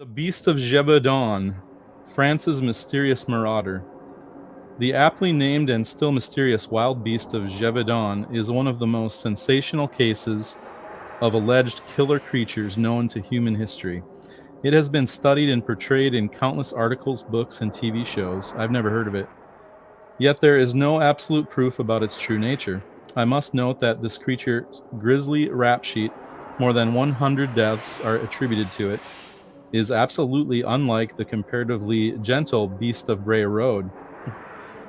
The Beast of Gévaudan, France's mysterious marauder. The aptly named and still mysterious wild beast of Gévaudan is one of the most sensational cases of alleged killer creatures known to human history. It has been studied and portrayed in countless articles, books, and TV shows. I've never heard of it. Yet there is no absolute proof about its true nature. I must note that this creature's grisly rap sheet, more than 100 deaths are attributed to it, is absolutely unlike the comparatively gentle beast of Bray Road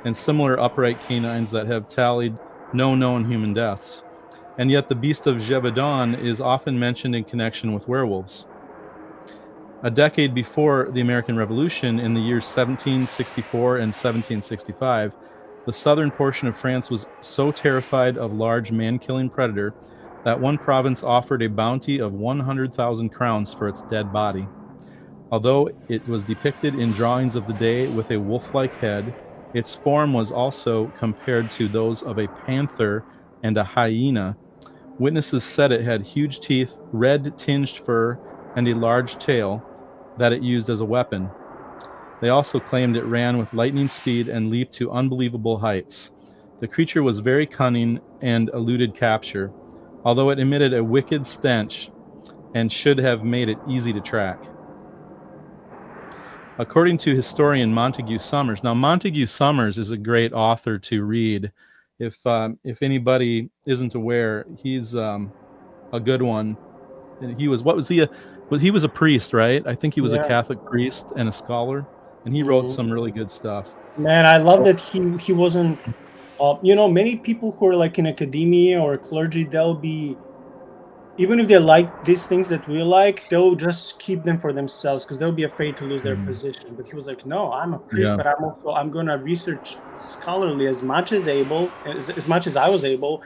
and similar upright canines that have tallied no known human deaths. And yet the beast of Gévaudan is often mentioned in connection with werewolves. A decade before the American Revolution, in the years 1764 and 1765, the southern portion of France was so terrified of large man-killing predator that one province offered a bounty of 100,000 crowns for its dead body. Although it was depicted in drawings of the day with a wolf-like head, its form was also compared to those of a panther and a hyena. Witnesses said it had huge teeth, red-tinged fur, and a large tail that it used as a weapon. They also claimed it ran with lightning speed and leaped to unbelievable heights. The creature was very cunning and eluded capture, although it emitted a wicked stench and should have made it easy to track. According to historian Montague Summers, now Montague Summers is a great author to read. If anybody isn't aware, he's a good one. And he was what was he? He was a priest, right? I think he was a Yeah. Catholic priest and a scholar, and he wrote Mhm. some really good stuff. Man, I love So, that he wasn't. Many people who are like in academia or clergy, they'll be, even if they like these things that we like, they'll just keep them for themselves because they'll be afraid to lose their mhm, position. But he was like, no, I'm a priest, yeah, but I'm gonna research scholarly as much as I was able,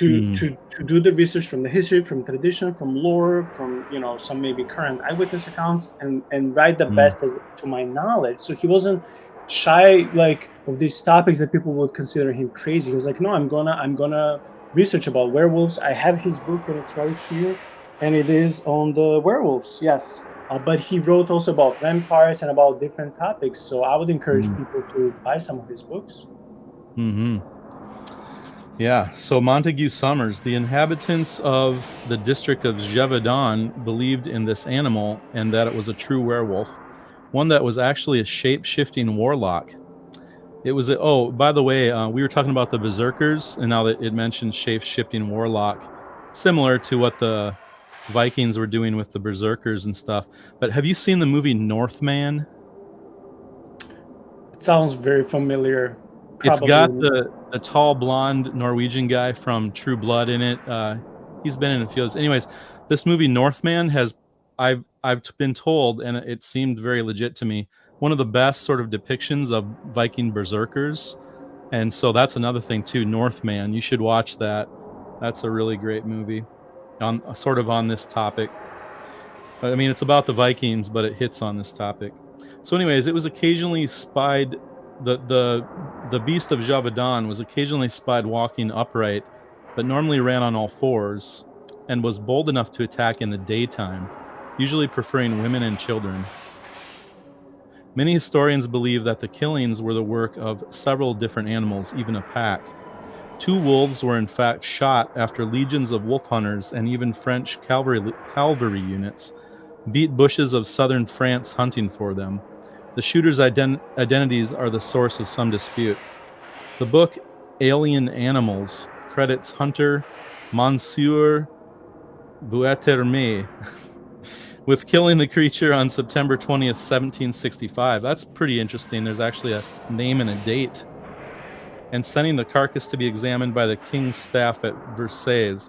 mhm, to do the research from the history, from tradition, from lore, from some maybe current eyewitness accounts, and write the mhm, best as to my knowledge. So he wasn't shy like of these topics that people would consider him crazy. He was like, no, I'm gonna research about werewolves. I have his book and it's right here, and it is on the werewolves. Yes, but he wrote also about vampires and about different topics. So I would encourage mhm, people to buy some of his books. mhm. Yeah. So Montague Summers, the inhabitants of the district of Gévaudan believed in this animal and that it was a true werewolf, one that was actually a shape-shifting warlock. It was oh, by the way, we were talking about the berserkers, and now that it mentions shape-shifting warlock, similar to what the Vikings were doing with the berserkers and stuff. But have you seen the movie Northman? It sounds very familiar. It's got Probably. the tall blonde Norwegian guy from True Blood in it. He's been in a few others. Anyways, this movie Northman has I've been told, and it seemed very legit to me, one of the best sort of depictions of Viking berserkers. And so that's another thing too. Northman, you should watch that. That's a really great movie on sort of on this topic. I mean, it's about the Vikings, but it hits on this topic. So, anyways, it was occasionally spied. The beast of Javadan was occasionally spied walking upright, but normally ran on all fours, and was bold enough to attack in the daytime, usually preferring women and children. Many historians believe that the killings were the work of several different animals, even a pack. Two wolves were in fact shot after legions of wolf hunters and even French cavalry units beat bushes of southern France hunting for them. The shooters' identities are the source of some dispute. The book Alien Animals credits hunter Monsieur Bouetterme with killing the creature on September 20th, 1765. That's pretty interesting. There's actually a name and a date. And sending the carcass to be examined by the king's staff at Versailles.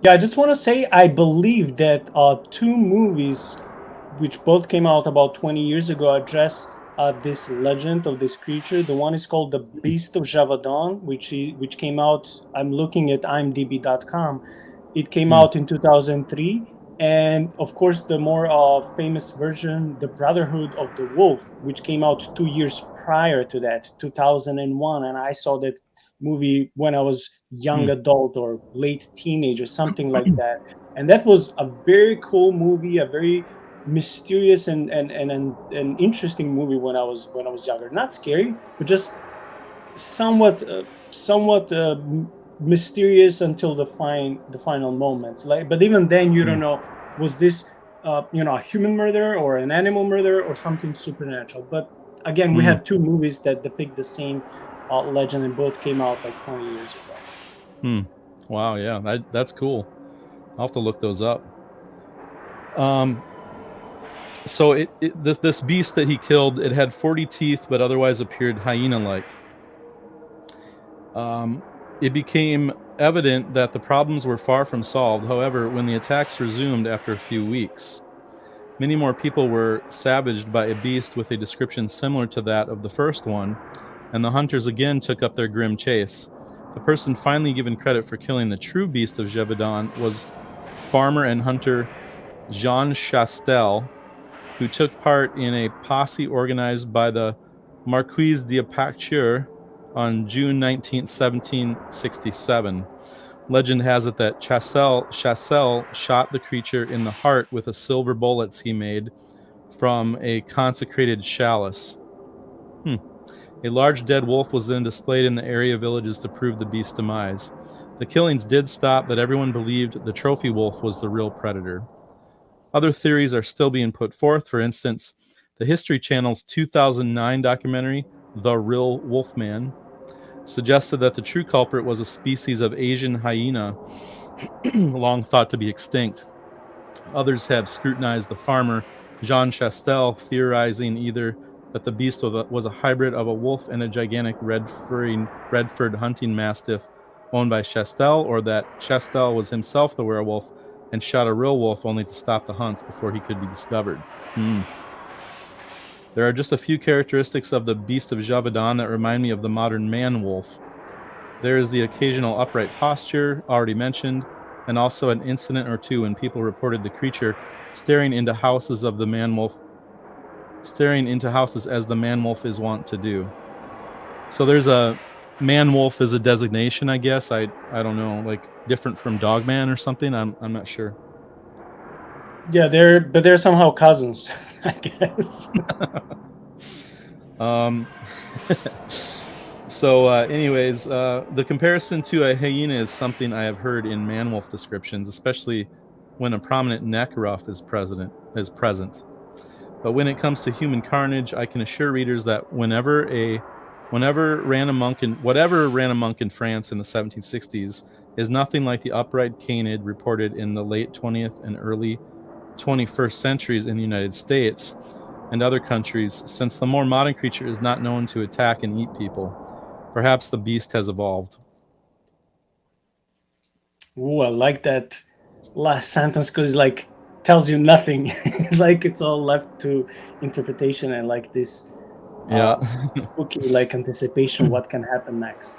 Yeah, I just want to say I believe that two movies, which both came out about 20 years ago, address this legend of this creature. The one is called The Beast of Javadan, which came out. I'm looking at IMDb.com. It came Hmm. out in 2003. And of course, the more famous version, The Brotherhood of the Wolf, which came out 2 years prior to that, 2001. And I saw that movie when I was young Hmm. adult or late teenage or something like that. and that was a very cool movie, a very mysterious and interesting movie when I was younger. Not scary, but just somewhat mysterious until the final moments. Like, but even then, you don't Mm, know, was this a human murder or an animal murder or something supernatural. But again, we mm, have two movies that depict the same legend, and both came out like 20 years ago. hmm. Wow, yeah, that's cool. I'll have to look those up. Um, so this beast that he killed, it had 40 teeth, but otherwise appeared hyena-like. Um, it became evident that the problems were far from solved. However, when the attacks resumed after a few weeks, many more people were savaged by a beast with a description similar to that of the first one, and the hunters again took up their grim chase. The person finally given credit for killing the true beast of Gévaudan was farmer and hunter Jean Chastel, who took part in a posse organized by the Marquise d'Apature on June 19th, 1767. Legend has it that Chassel shot the creature in the heart with a silver bullets he made from a consecrated chalice. Hmm. A large dead wolf was then displayed in the area villages to prove the beast's demise. The killings did stop, but everyone believed the trophy wolf was the real predator. Other theories are still being put forth. For instance, the History Channel's 2009 documentary, The Real Wolfman, suggested that the true culprit was a species of Asian hyena long thought to be extinct. Others have scrutinized the farmer, Jean Chastel, theorizing either that the beast was a hybrid of a wolf and a gigantic Redford hunting mastiff owned by Chastel, or that Chastel was himself the werewolf and shot a real wolf only to stop the hunts before he could be discovered. Hmm. There are just a few characteristics of the beast of Gévaudan that remind me of the modern man wolf. There is the occasional upright posture, already mentioned, and also an incident or two when people reported the creature staring into houses of the man wolf, staring into houses as the man wolf is wont to do. So there's a man wolf is a designation, I guess. I don't know, like different from dog man or something. I'm not sure. Yeah, they're somehow cousins, I guess. um, the comparison to a hyena is something I have heard in man wolf descriptions, especially when a prominent neck ruff is present. But when it comes to human carnage, I can assure readers that whatever ran amok in France in the 1760s is nothing like the upright canid reported in the late 20th and early 21st centuries in the United States and other countries, since the more modern creature is not known to attack and eat people. Perhaps the beast has evolved. Ooh, I like that last sentence because like tells you nothing. It's like it's all left to interpretation and like this Yeah. spooky like anticipation what can happen next.